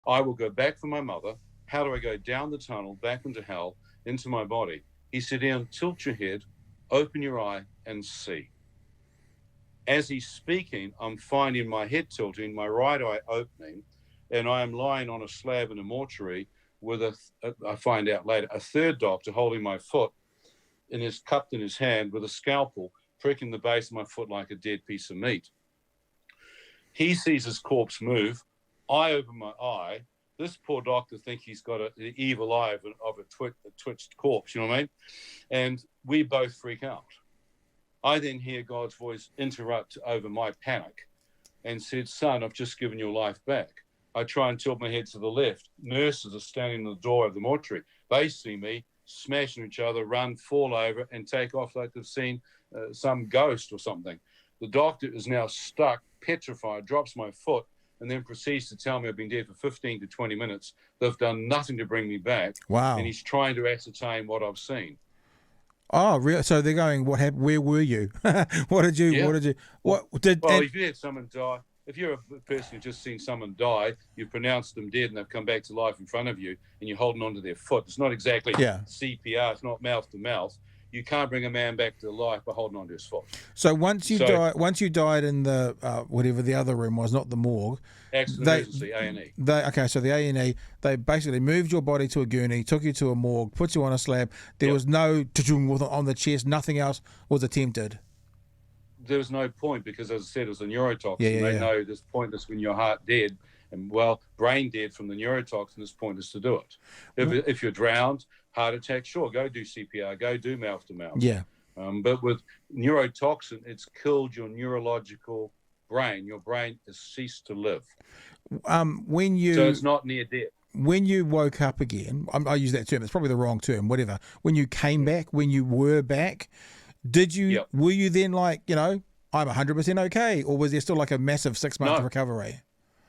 I will go back for my mother. How do I go down the tunnel, back into hell, into my body? He said, Ian, tilt your head, open your eye, and see. As he's speaking, I'm finding my head tilting, my right eye opening, and I am lying on a slab in a mortuary with I find out later, a third doctor holding my foot cupped in his hand with a scalpel, pricking the base of my foot like a dead piece of meat. He sees his corpse move. I open my eye. This poor doctor thinks he's got the evil eye of a twitched corpse, you know what I mean? And we both freak out. I then hear God's voice interrupt over my panic and said, son, I've just given your life back. I try and tilt my head to the left. Nurses are standing in the door of the mortuary. They see me, smashing each other, run, fall over, and take off like they've seen some ghost or something. The doctor is now stuck, petrified, drops my foot, and then proceeds to tell me I've been dead for 15 to 20 minutes. They've done nothing to bring me back. Wow. And he's trying to ascertain what I've seen. Oh, really? So they're going, what happened? Where were you? If you had someone die, if you're a person who's just seen someone die, you've pronounced them dead and they've come back to life in front of you and you're holding onto their foot. It's not exactly CPR. It's not mouth to mouth. You can't bring a man back to life by holding onto his foot. So once you died in the whatever the other room was, not the morgue. Accident emergency, A&E. So the A&E, they basically moved your body to a gurney, took you to a morgue, put you on a slab. There was no on the chest. Nothing else was attempted. There was no point because, as I said, it was a neurotoxin. They know it's pointless when your heart dead and, brain dead from the neurotoxin. It's pointless to do it. If you're drowned, heart attack, sure, go do CPR, go do mouth to mouth. Yeah. But with neurotoxin, it's killed your neurological brain. Your brain has ceased to live. So it's not near death. When you woke up again, I use that term, it's probably the wrong term, whatever. When you came back, when you were back, were you then like, I'm 100% okay? Or was there still like a massive 6 month recovery?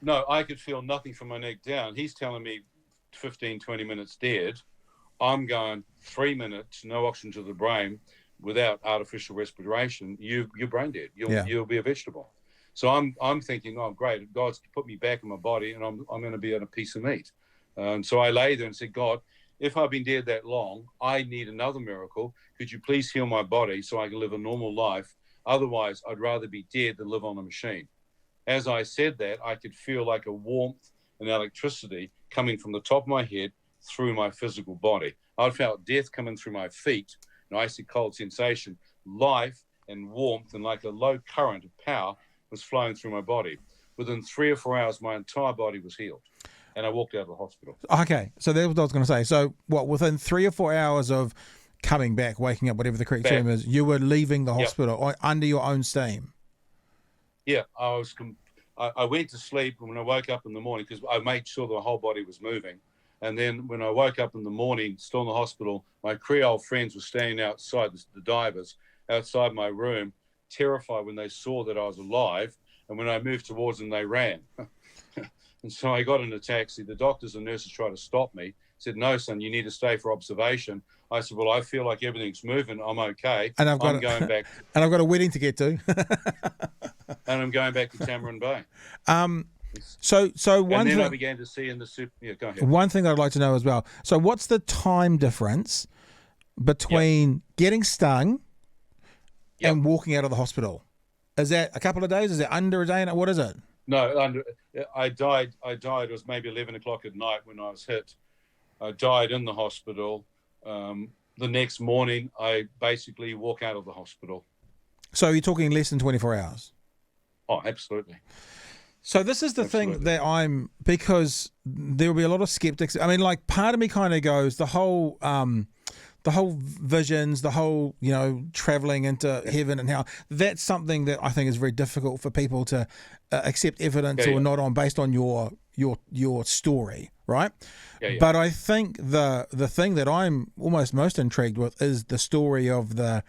No, I could feel nothing from my neck down. He's telling me 15, 20 minutes dead. I'm going 3 minutes, no oxygen to the brain, without artificial respiration. You're brain dead. You'll be a vegetable. So I'm thinking, oh great, God's put me back in my body, and I'm going to be on a piece of meat. So I lay there and said, God, if I've been dead that long, I need another miracle. Could you please heal my body so I can live a normal life? Otherwise, I'd rather be dead than live on a machine. As I said that, I could feel like a warmth and electricity coming from the top of my head through my physical body. I felt death coming through my feet, an icy cold sensation, life and warmth, and like a low current of power was flowing through my body. Within 3 or 4 hours, my entire body was healed. And I walked out of the hospital. Okay, so that's what I was going to say. So within 3 or 4 hours of coming back, waking up, whatever the correct term is, you were leaving the hospital under your own steam? Yeah, I went to sleep when I woke up in the morning because I made sure the whole body was moving. And then when I woke up in the morning, still in the hospital, my Creole friends were standing outside, the divers, outside my room, terrified when they saw that I was alive. And when I moved towards them, they ran. And so I got in a taxi. The doctors and nurses tried to stop me. Said, no, son, you need to stay for observation. I said, well, I feel like everything's moving. I'm okay. And I'm going back. And I've got a wedding to get to. And I'm going back to Tamarin Bay. So one thing I began to see in the super. Yeah, go ahead. One thing I'd like to know as well. So what's the time difference between getting stung and walking out of the hospital? Is that a couple of days? Is it under a day? What is it? No, I died. It was maybe 11 o'clock at night when I was hit. I died in the hospital. The next morning, I basically walk out of the hospital. So you're talking less than 24 hours? Oh, absolutely. So this is the thing that because there will be a lot of skeptics. I mean, like part of me kind of goes, the whole visions, the whole, traveling into heaven and hell, that's something that I think is very difficult for people to accept evidence or not on based on your story, right? But I think the thing that I'm almost most intrigued with is the story of the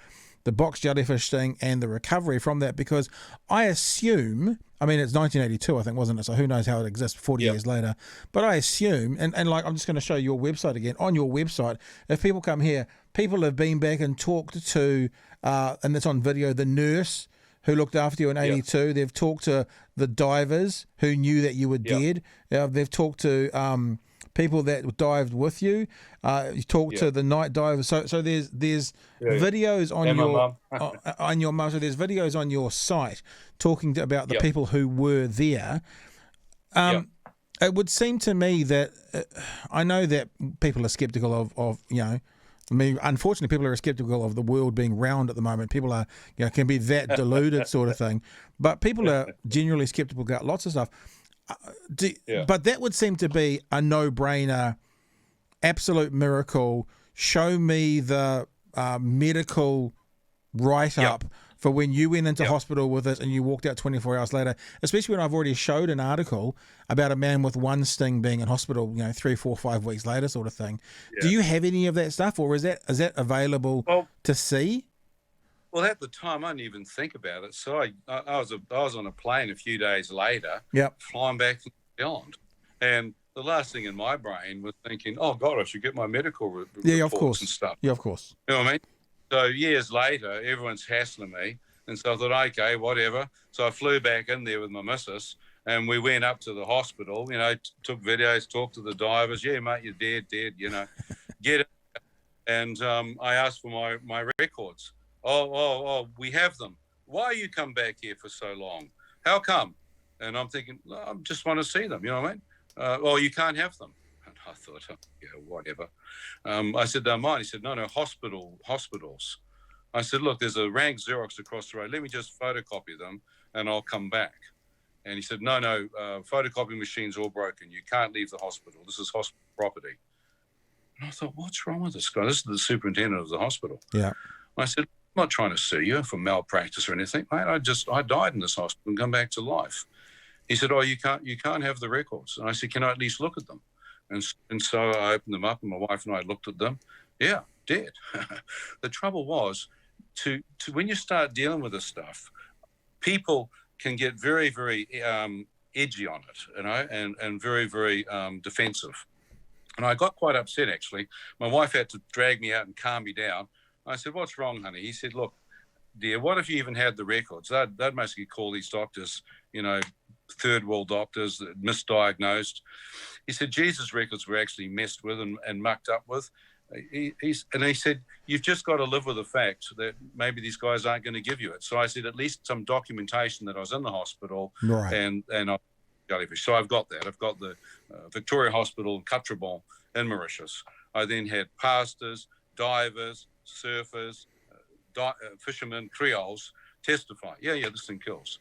box jellyfish sting and the recovery from that, because I assume, I mean, it's 1982, I think, wasn't it? So who knows how it exists 40 years later. But I assume, and like I'm just going to show your website again. On your website, if people come here, people have been back and talked to, and it's on video, the nurse who looked after you in 82. They've talked to the divers who knew that you were dead. They've talked to people that dived with you. You talked to the night divers. So there's videos on your on your mum. So there's videos on your site talking about the people who were there. It would seem to me that I know that people are skeptical of I mean, unfortunately, people are skeptical of the world being round at the moment. People are, can be that deluded sort of thing. But people are generally skeptical about lots of stuff. But that would seem to be a no-brainer, absolute miracle. Show me the medical write-up for when you went into hospital with it and you walked out 24 hours later, especially when I've already showed an article about a man with one sting being in hospital, 3, 4, 5 weeks later sort of thing. Do you have any of that stuff, or is that available to see? Well, at the time, I didn't even think about it. So I was on a plane a few days later, flying back to New Zealand. And the last thing in my brain was thinking, oh, God, I should get my medical reports and stuff. Yeah, of course. You know what I mean? So years later, everyone's hassling me. And so I thought, okay, whatever. So I flew back in there with my missus, and we went up to the hospital, took videos, talked to the divers. Yeah, mate, you're dead, get it. And I asked for my records. Oh, we have them. Why you come back here for so long? How come? And I'm thinking, I just want to see them, you know what I mean? You can't have them. And I thought, whatever. I said, don't mind. He said, no, hospitals. I said, look, there's a rank Xerox across the road. Let me just photocopy them and I'll come back. And he said, no, photocopy machine's all broken. You can't leave the hospital. This is hospital property. And I thought, what's wrong with this guy? This is the superintendent of the hospital. Yeah. I said, I'm not trying to sue you for malpractice or anything, mate. I died in this hospital and come back to life. He said, you can't have the records. And I said, can I at least look at them? And so I opened them up, and my wife and I looked at them. Yeah, dead. The trouble was, to when you start dealing with this stuff, people can get very, very edgy on it, and very, very defensive. And I got quite upset, actually. My wife had to drag me out and calm me down. I said, what's wrong, honey? He said, look, dear, what if you even had the records? They'd mostly call these doctors, third world doctors that misdiagnosed. He said, Jesus' records were actually messed with and mucked up with. He said, you've just got to live with the fact that maybe these guys aren't going to give you it. So I said, at least some documentation that I was in the hospital, right. and I jellyfish. So I've got that. I've got the Victoria Hospital in Cuttrabon in Mauritius. I then had pastors, divers, surfers, fishermen, Creoles testify. Yeah, this thing kills.